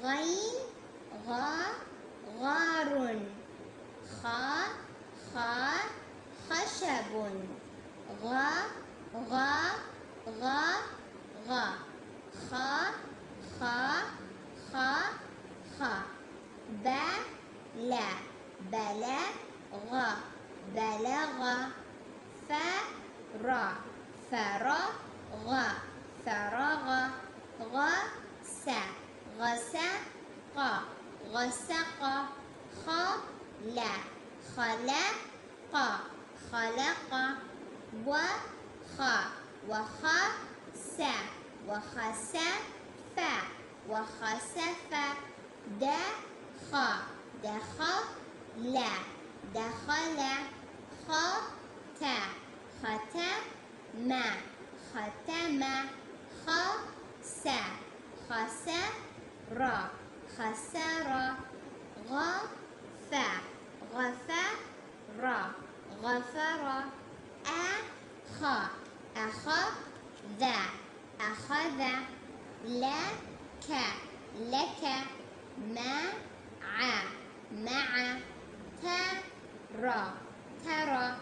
غين غا غار خا خا خشب غا غا غا غا خا خا خا خا با لا بلا غا بلغ فا را فرا غا فرغ غا سا غسق غسق خا لا خلق خلق وخا وخا سا وخس فا وخسف دخ دخ لا دخل خت ختم ختم خس خسر خسر غف غفر غفر أخ أخذ أخذ لك لك مع ترى ترى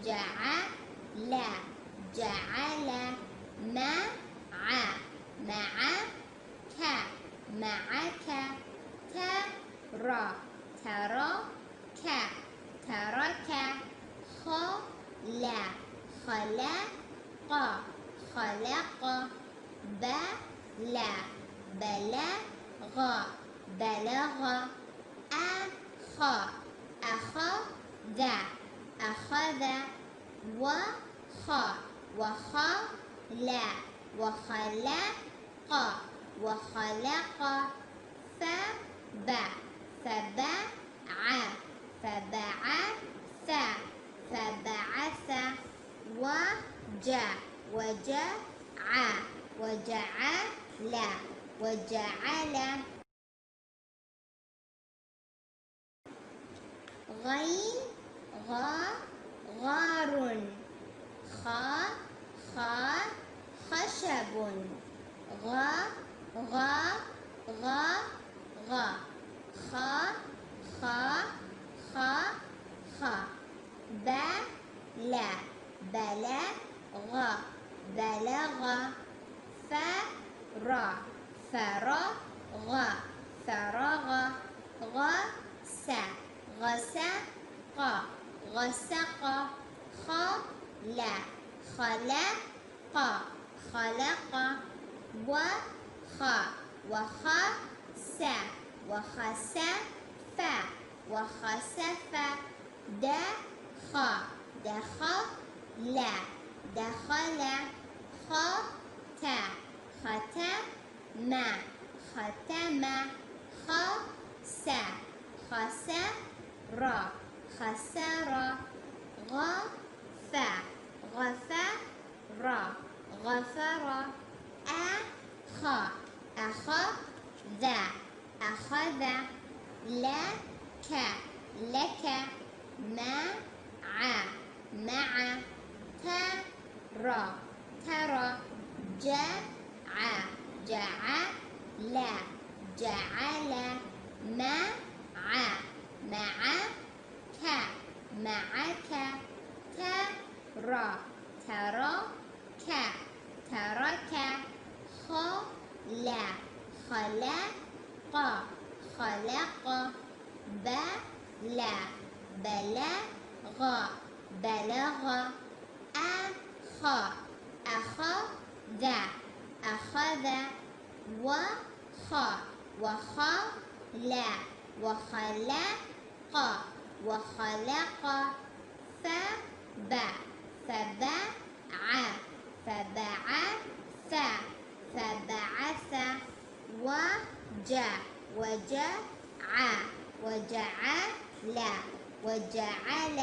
جعل جعل معك معك تراك ترك خلق خلق بلغ بلغ أخذ أخذ وخلق وخلق فبعث وجعل غين غا غار خا خا خشب غا غا غا غا خا خا خا خا بلا بلغ بلغ فرا فرغ فرغ غسق غسق غسق خلق خلق خلق وخس وخسف وخسف دخل دخل ختم ختم خسر خسر غفر غفر أخذ أخذ لك مع ترى جعل جعل معك ترك ترك خلق خلق بلغ بلغ أخذ أخذ وخلق وخلق فبعث وجعل